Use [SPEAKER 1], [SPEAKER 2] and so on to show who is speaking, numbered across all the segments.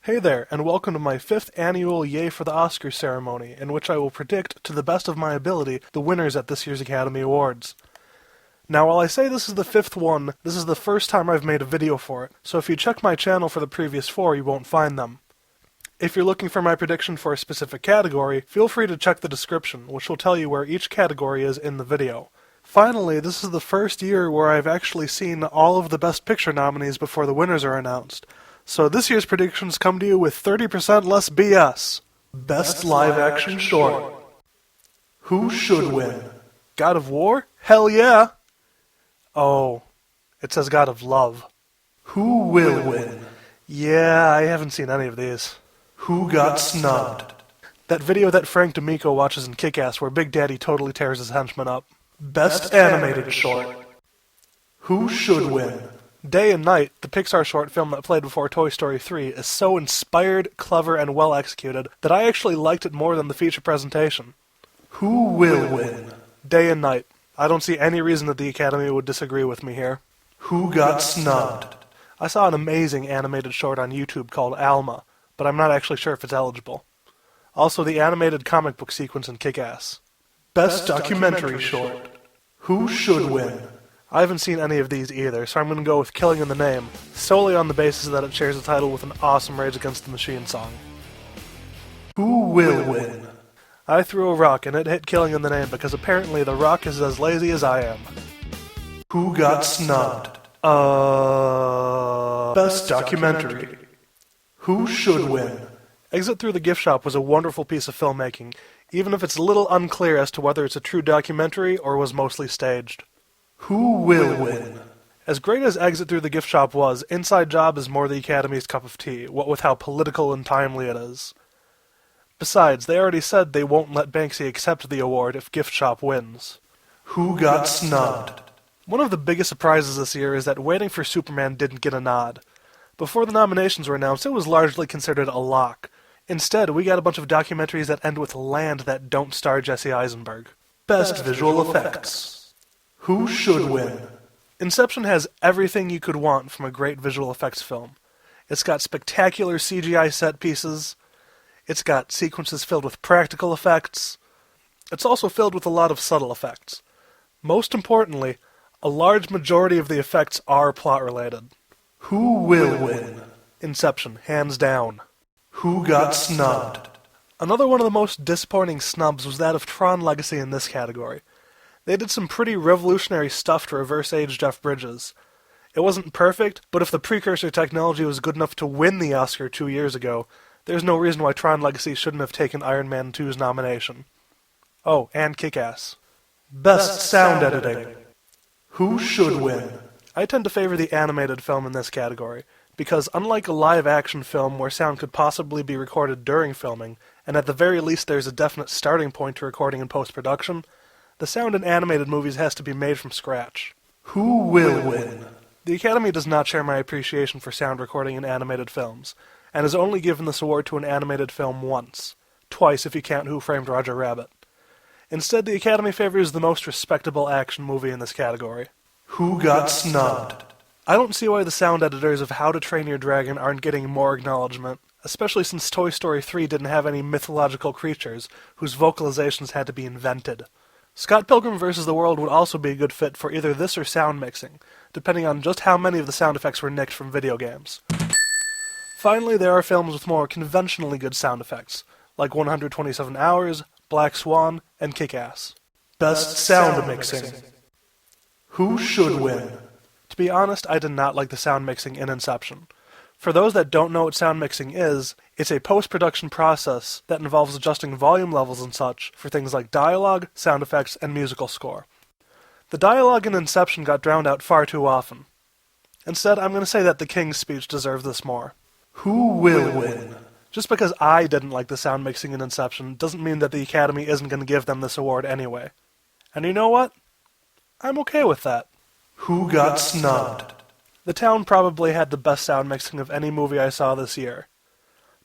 [SPEAKER 1] Hey there, and welcome to my 5th annual Yay for the Oscars ceremony, in which I will predict, to the best of my ability, the winners at this year's Academy Awards. Now, while I say this is the 5th one, this is the first time I've made a video for it, so if you check my channel for the previous 4, you won't find them. If you're looking for my prediction for a specific category, feel free to check the description, which will tell you where each category is in the video. Finally, this is the first year where I've actually seen all of the Best Picture nominees before the winners are announced. So this year's predictions come to you with 30% less BS. Best Live Action Short. Who should win? God of War? Hell yeah! Oh, it says God of Love. Who will win? Yeah, I haven't seen any of these. Who got snubbed? That video that Frank D'Amico watches in Kick-Ass where Big Daddy totally tears his henchmen up. Best Animated Short. Who should win? Day and Night, the Pixar short film that played before Toy Story 3, is so inspired, clever, and well executed that I actually liked it more than the feature presentation. Who will win? Day and Night. I don't see any reason that the Academy would disagree with me here. Who got snubbed? I saw an amazing animated short on YouTube called Alma, but I'm not actually sure if it's eligible. Also, the animated comic book sequence in Kick-Ass. Best Documentary Short. Who should win? I haven't seen any of these either, so I'm going to go with Killing in the Name, solely on the basis that it shares a title with an awesome Rage Against the Machine song. Who will win? I threw a rock and it hit Killing in the Name because apparently the rock is as lazy as I am. Who got snubbed? Best Documentary. Who should win? Exit Through the Gift Shop was a wonderful piece of filmmaking, even if it's a little unclear as to whether it's a true documentary or was mostly staged. Who will win? As great as Exit Through the Gift Shop was, Inside Job is more the Academy's cup of tea, what with how political and timely it is. Besides, they already said they won't let Banksy accept the award if Gift Shop wins. Who got snubbed? One of the biggest surprises this year is that Waiting for Superman didn't get a nod. Before the nominations were announced, it was largely considered a lock. Instead, we got a bunch of documentaries that end with Land that don't star Jesse Eisenberg. Best Visual Effects. Who should win? Inception has everything you could want from a great visual effects film. It's got spectacular CGI set pieces. It's got sequences filled with practical effects. It's also filled with a lot of subtle effects. Most importantly, a large majority of the effects are plot-related. Who will win? Inception, hands down. Who got snubbed? Another one of the most disappointing snubs was that of Tron Legacy in this category. They did some pretty revolutionary stuff to reverse age Jeff Bridges. It wasn't perfect, but if the precursor technology was good enough to win the Oscar 2 years ago, there's no reason why Tron Legacy shouldn't have taken Iron Man 2's nomination. Oh, and Kick-Ass. Best Sound Editing. Who should win? I tend to favor the animated film in this category, because unlike a live-action film where sound could possibly be recorded during filming, and at the very least there's a definite starting point to recording in post-production, the sound in animated movies has to be made from scratch. Who will win? The Academy does not share my appreciation for sound recording in animated films, and has only given this award to an animated film once. Twice if you count Who Framed Roger Rabbit. Instead, the Academy favors the most respectable action movie in this category. Who got snubbed? I don't see why the sound editors of How to Train Your Dragon aren't getting more acknowledgement, especially since Toy Story 3 didn't have any mythological creatures whose vocalizations had to be invented. Scott Pilgrim vs. the World would also be a good fit for either this or sound mixing, depending on just how many of the sound effects were nicked from video games. Finally, there are films with more conventionally good sound effects, like 127 Hours, Black Swan, and Kick-Ass. Best Sound Mixing. Who should win? To be honest, I did not like the sound mixing in Inception. For those that don't know what sound mixing is, it's a post-production process that involves adjusting volume levels and such for things like dialogue, sound effects, and musical score. The dialogue in Inception got drowned out far too often. Instead, I'm going to say that the King's speech deserves this more. Who will win? Just because I didn't like the sound mixing in Inception doesn't mean that the Academy isn't going to give them this award anyway. And you know what? I'm okay with that. Who got snubbed? The Town probably had the best sound mixing of any movie I saw this year.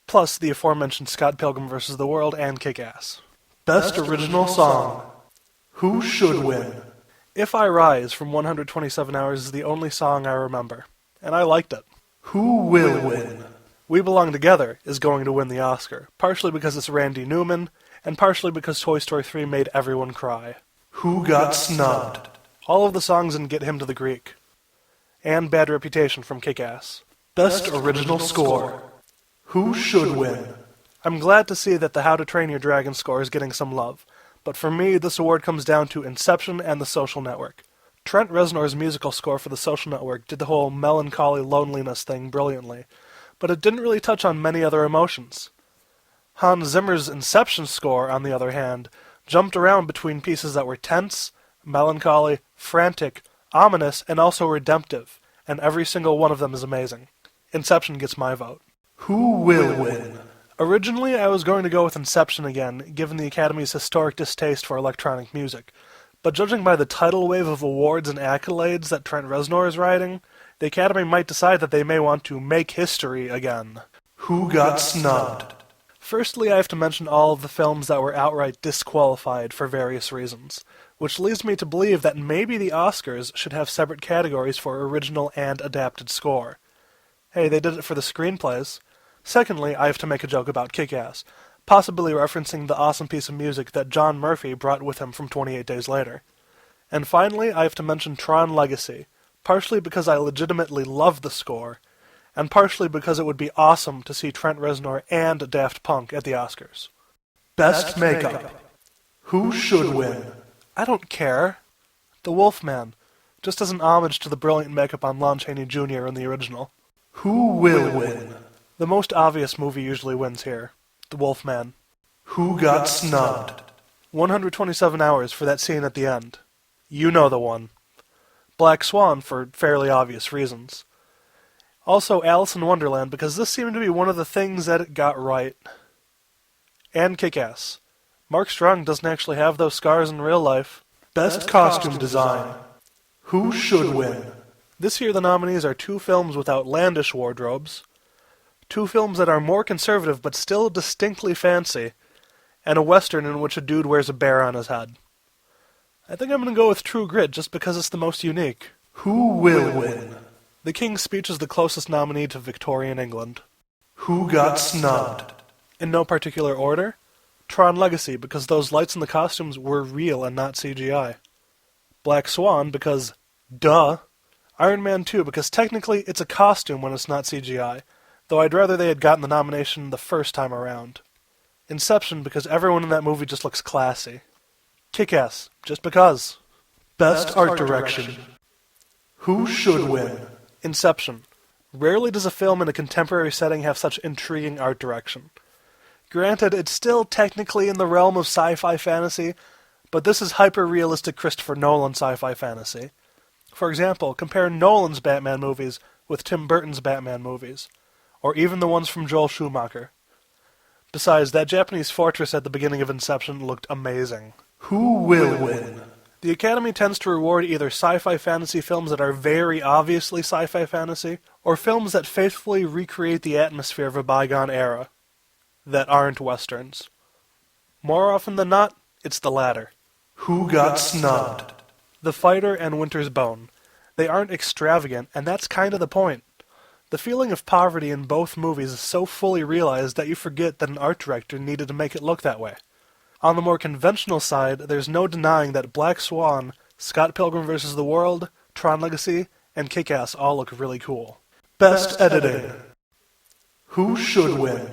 [SPEAKER 1] Plus the aforementioned Scott Pilgrim vs. the World and Kick-Ass. Best Original Song. Who should win? If I Rise from 127 Hours is the only song I remember, and I liked it. Who will win? We Belong Together is going to win the Oscar, partially because it's Randy Newman, and partially because Toy Story 3 made everyone cry. Who got snubbed? All of the songs in Get Him to the Greek. And Bad Reputation from Kick-Ass. Best Original Score. Who should win? I'm glad to see that the How to Train Your Dragon score is getting some love, but for me this award comes down to Inception and The Social Network. Trent Reznor's musical score for The Social Network did the whole melancholy loneliness thing brilliantly, but it didn't really touch on many other emotions. Hans Zimmer's Inception score, on the other hand, jumped around between pieces that were tense, melancholy, frantic, ominous, and also redemptive, and every single one of them is amazing. Inception gets my vote. Who will win? Originally, I was going to go with Inception again, given the Academy's historic distaste for electronic music, but judging by the tidal wave of awards and accolades that Trent Reznor is riding, the Academy might decide that they may want to make history again. Who got snubbed? Firstly, I have to mention all of the films that were outright disqualified for various reasons, which leads me to believe that maybe the Oscars should have separate categories for original and adapted score. Hey, they did it for the screenplays. Secondly, I have to make a joke about Kick-Ass, possibly referencing the awesome piece of music that John Murphy brought with him from 28 Days Later. And finally, I have to mention Tron Legacy, partially because I legitimately love the score, and partially because it would be awesome to see Trent Reznor and Daft Punk at the Oscars. Best Makeup. Who should win? I don't care. The Wolfman, just as an homage to the brilliant makeup on Lon Chaney Jr. in the original. Who will win? The most obvious movie usually wins here. The Wolfman. Who got snubbed? 127 Hours for that scene at the end. You know the one. Black Swan for fairly obvious reasons. Also Alice in Wonderland because this seemed to be one of the things that it got right. And Kick-Ass. Mark Strong doesn't actually have those scars in real life. Best Costume Design. Who should win? This year the nominees are 2 films with outlandish wardrobes, 2 films that are more conservative but still distinctly fancy, and a western in which a dude wears a bear on his head. I think I'm going to go with True Grit just because it's the most unique. Who will win? The King's Speech is the closest nominee to Victorian England. Who got snubbed? In no particular order, Tron Legacy because those lights in the costumes were real and not CGI. Black Swan because, duh. Iron Man 2 because technically it's a costume when it's not CGI, though I'd rather they had gotten the nomination the first time around. Inception because everyone in that movie just looks classy. Kick-Ass, just because. Best Art Direction. Who should win? Inception. Rarely does a film in a contemporary setting have such intriguing art direction. Granted, it's still technically in the realm of sci-fi fantasy, but this is hyper-realistic Christopher Nolan sci-fi fantasy. For example, compare Nolan's Batman movies with Tim Burton's Batman movies, or even the ones from Joel Schumacher. Besides, that Japanese fortress at the beginning of Inception looked amazing. Who will win? The Academy tends to reward either sci-fi fantasy films that are very obviously sci-fi fantasy, or films that faithfully recreate the atmosphere of a bygone era, that aren't westerns. More often than not, it's the latter. Who got snubbed? The Fighter and Winter's Bone. They aren't extravagant, and that's kind of the point. The feeling of poverty in both movies is so fully realized that you forget that an art director needed to make it look that way. On the more conventional side, there's no denying that Black Swan, Scott Pilgrim vs. the World, Tron Legacy, and Kick-Ass all look really cool. Best Editing. Who should win?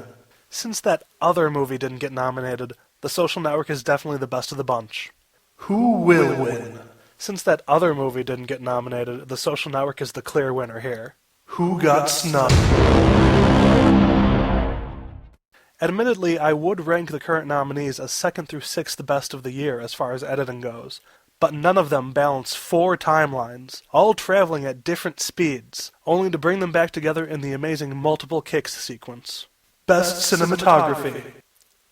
[SPEAKER 1] Since that other movie didn't get nominated, The Social Network is definitely the best of the bunch. Who will win? Since that other movie didn't get nominated, The Social Network is the clear winner here. Who got snubbed? Admittedly, I would rank the current nominees as 2nd through 6th best of the year as far as editing goes, but none of them balance 4 timelines, all traveling at different speeds, only to bring them back together in the amazing multiple kicks sequence. Best Cinematography.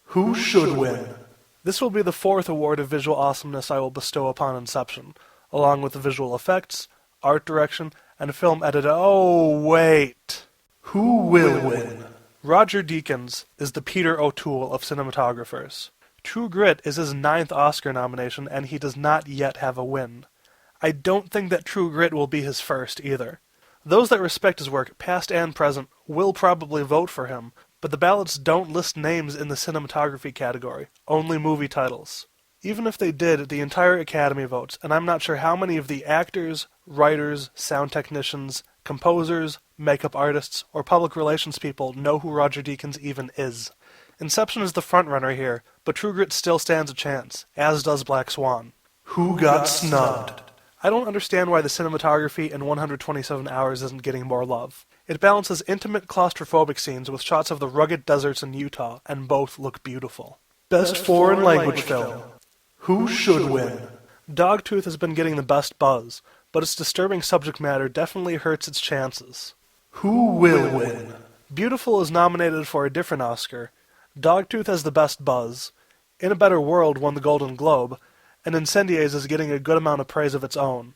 [SPEAKER 1] Who should win? This will be the 4th award of visual awesomeness I will bestow upon Inception, along with the visual effects, art direction, and film editing. Oh, wait. Who will win? Roger Deakins is the Peter O'Toole of cinematographers. True Grit is his 9th Oscar nomination, and he does not yet have a win. I don't think that True Grit will be his first, either. Those that respect his work, past and present, will probably vote for him, but the ballots don't list names in the cinematography category, only movie titles. Even if they did, the entire Academy votes, and I'm not sure how many of the actors, writers, sound technicians, composers, makeup artists, or public relations people know who Roger Deakins even is. Inception is the frontrunner here, but True Grit still stands a chance, as does Black Swan. Who got snubbed? I don't understand why the cinematography in 127 Hours isn't getting more love. It balances intimate claustrophobic scenes with shots of the rugged deserts in Utah, and both look beautiful. Best Foreign Language Film. Who should win? Dogtooth has been getting the best buzz, but its disturbing subject matter definitely hurts its chances. Who will win? Beautiful is nominated for a different Oscar. Dogtooth has the best buzz. In a Better World won the Golden Globe, and Incendies is getting a good amount of praise of its own.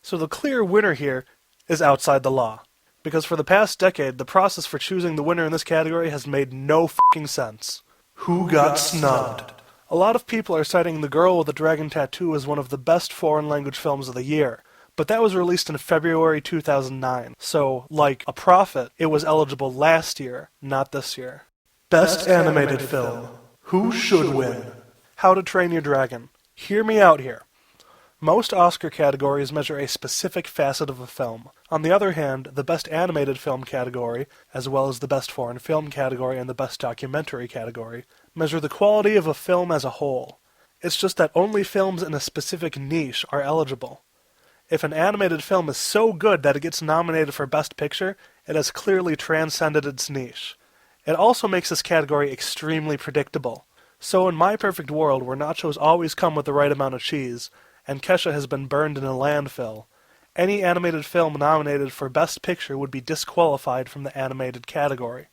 [SPEAKER 1] So the clear winner here is Outside the Law. Because for the past decade, the process for choosing the winner in this category has made no f***ing sense. Who got snubbed? A lot of people are citing The Girl with a Dragon Tattoo as one of the best foreign language films of the year, but that was released in February 2009, so, like A Prophet, it was eligible last year, not this year. Best Animated Film. Who should win? How to Train Your Dragon. Hear me out here. Most Oscar categories measure a specific facet of a film. On the other hand, the Best Animated Film category, as well as the Best Foreign Film category and the Best Documentary category, measure the quality of a film as a whole. It's just that only films in a specific niche are eligible. If an animated film is so good that it gets nominated for Best Picture, it has clearly transcended its niche. It also makes this category extremely predictable. So in my perfect world, where nachos always come with the right amount of cheese, and Kesha has been burned in a landfill, any animated film nominated for Best Picture would be disqualified from the animated category.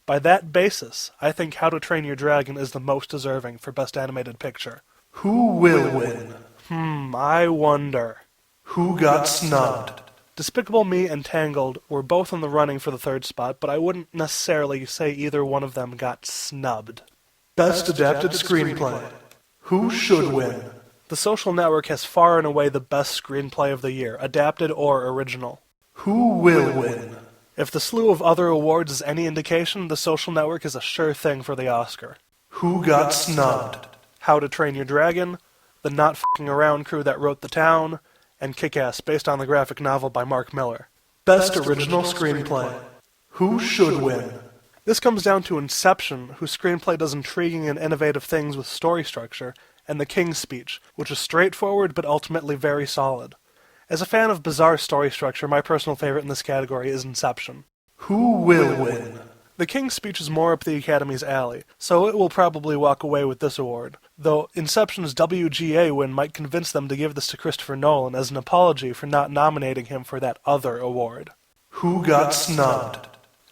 [SPEAKER 1] By that basis, I think How to Train Your Dragon is the most deserving for Best Animated Picture. Who will win? I wonder. Who got snubbed? Despicable Me and Tangled were both in the running for the third spot, but I wouldn't necessarily say either one of them got snubbed. Best Adapted Screenplay. Who should win? The Social Network has far and away the best screenplay of the year, adapted or original. Who will win? If the slew of other awards is any indication, The Social Network is a sure thing for the Oscar. Who got snubbed? How to Train Your Dragon, the not f***ing around crew that wrote The Town, and Kick-Ass, based on the graphic novel by Mark Miller. Best Original Screenplay. Who should win? This comes down to Inception, whose screenplay does intriguing and innovative things with story structure, and The King's Speech, which is straightforward but ultimately very solid. As a fan of bizarre story structure, my personal favorite in this category is Inception. Who will win? The King's Speech is more up the Academy's alley, so it will probably walk away with this award, though Inception's WGA win might convince them to give this to Christopher Nolan as an apology for not nominating him for that other award. Who got snubbed?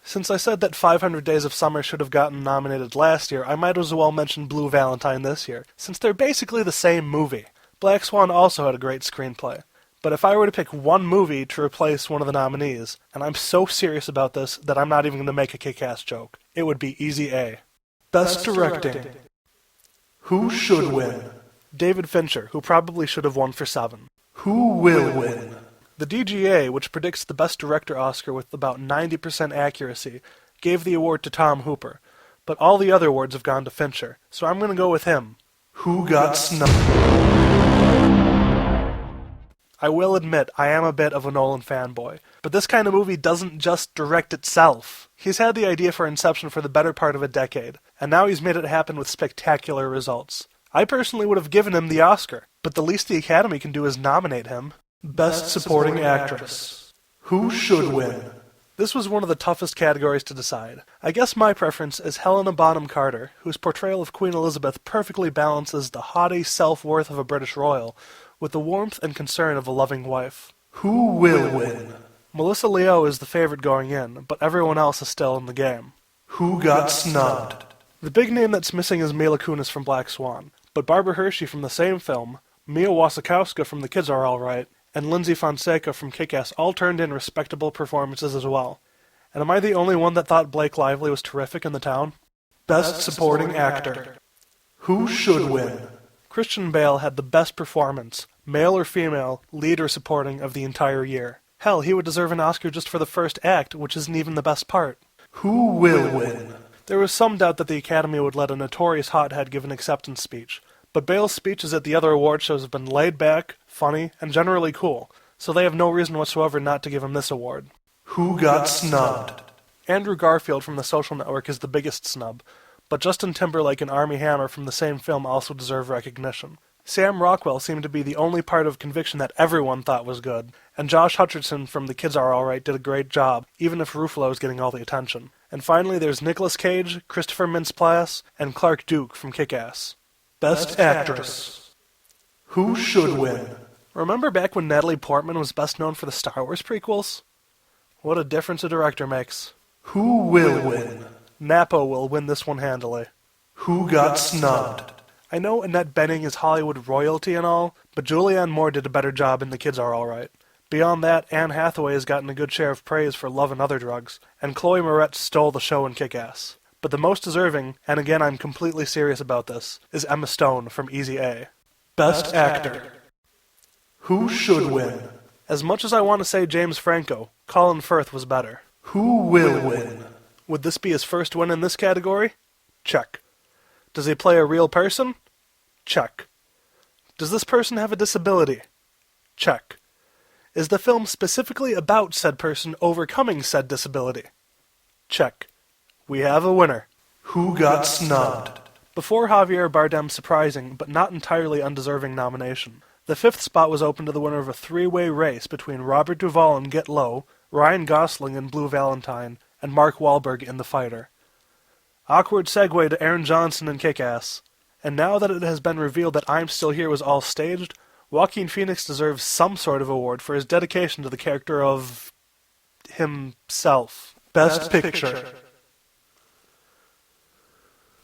[SPEAKER 1] Since I said that 500 Days of Summer should have gotten nominated last year, I might as well mention Blue Valentine this year, since they're basically the same movie. Black Swan also had a great screenplay. But if I were to pick one movie to replace one of the nominees, and I'm so serious about this that I'm not even going to make a kick-ass joke, it would be Easy A. Best Directing. Who should win? David Fincher, who probably should have won for Seven. Who will win? The DGA, which predicts the Best Director Oscar with about 90% accuracy, gave the award to Tom Hooper, but all the other awards have gone to Fincher, so I'm going to go with him. Who got snubbed? I will admit, I am a bit of a Nolan fanboy, but this kind of movie doesn't just direct itself. He's had the idea for Inception for the better part of a decade, and now he's made it happen with spectacular results. I personally would have given him the Oscar, but the least the Academy can do is nominate him. Best Supporting Actress. Who should win? This was one of the toughest categories to decide. I guess my preference is Helena Bonham Carter, whose portrayal of Queen Elizabeth perfectly balances the haughty self-worth of a British royal with the warmth and concern of a loving wife. Who will win? Melissa Leo is the favorite going in, but everyone else is still in the game. Who got snubbed? The big name that's missing is Mila Kunis from Black Swan, but Barbara Hershey from the same film, Mia Wasikowska from The Kids Are All Right, and Lindsay Fonseca from Kick-Ass all turned in respectable performances as well. And am I the only one that thought Blake Lively was terrific in The Town? Best Supporting Actor. Who should win? Christian Bale had the best performance, male or female, lead or supporting, of the entire year. Hell, he would deserve an Oscar just for the first act, which isn't even the best part. Who will win? There was some doubt that the Academy would let a notorious hothead give an acceptance speech, but Bale's speeches at the other award shows have been laid back, funny, and generally cool, so they have no reason whatsoever not to give him this award. Who got snubbed? Andrew Garfield from The Social Network is the biggest snub, but Justin Timberlake and Armie Hammer from the same film also deserve recognition. Sam Rockwell seemed to be the only part of Conviction that everyone thought was good, and Josh Hutcherson from The Kids Are Alright did a great job, even if Ruffalo is getting all the attention. And finally there's Nicolas Cage, Christopher Mintz-Plasse, and Clark Duke from Kick-Ass. Best Actress. Who should win? Remember back when Natalie Portman was best known for the Star Wars prequels? What a difference a director makes. Who will win? Napo will win this one handily. Who got snubbed? I know Annette Bening is Hollywood royalty and all, but Julianne Moore did a better job in The Kids Are Alright. Beyond that, Anne Hathaway has gotten a good share of praise for Love and Other Drugs, and Chloe Moretz stole the show in Kick-Ass. But the most deserving, and again I'm completely serious about this, is Emma Stone from Easy A. Best Actor. Who should win? As much as I want to say James Franco, Colin Firth was better. Who will win? Would this be his first win in this category? Check. Does he play a real person? Check. Does this person have a disability? Check. Is the film specifically about said person overcoming said disability? Check. We have a winner. Who got snubbed? Before Javier Bardem's surprising, but not entirely undeserving nomination, the fifth spot was open to the winner of a three-way race between Robert Duvall in Get Low, Ryan Gosling in Blue Valentine, and Mark Wahlberg in The Fighter. Awkward segue to Aaron Johnson in Kick-Ass. And now that it has been revealed that I'm Still Here was all staged, Joaquin Phoenix deserves some sort of award for his dedication to the character of himself. Best Picture.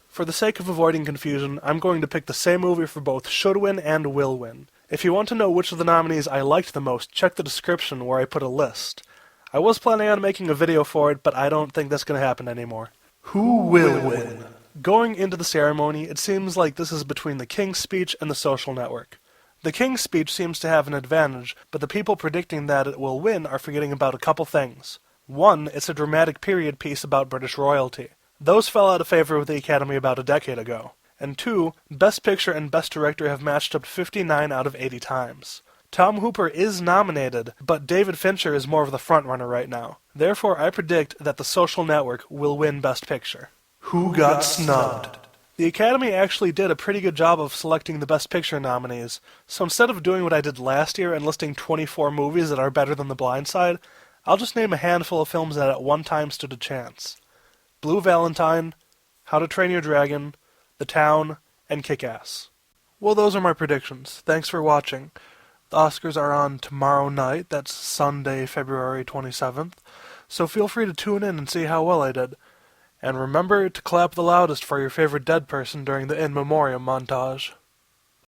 [SPEAKER 1] For the sake of avoiding confusion, I'm going to pick the same movie for both should win and will win. If you want to know which of the nominees I liked the most, check the description where I put a list. I was planning on making a video for it, but I don't think that's going to happen anymore. Who will win? Going into the ceremony, it seems like this is between The King's Speech and The Social Network. The King's Speech seems to have an advantage, but the people predicting that it will win are forgetting about a couple things. One, it's a dramatic period piece about British royalty. Those fell out of favor with the Academy about a decade ago. And two, Best Picture and Best Director have matched up 59 out of 80 times. Tom Hooper is nominated, but David Fincher is more of the frontrunner right now. Therefore, I predict that The Social Network will win Best Picture. Who got snubbed? The Academy actually did a pretty good job of selecting the Best Picture nominees, so instead of doing what I did last year and listing 24 movies that are better than The Blind Side, I'll just name a handful of films that at one time stood a chance. Blue Valentine, How to Train Your Dragon, The Town, and Kick-Ass. Well, those are my predictions. Thanks for watching. The Oscars are on tomorrow night, that's Sunday, February 27th, so feel free to tune in and see how well I did. And remember to clap the loudest for your favorite dead person during the In Memoriam montage.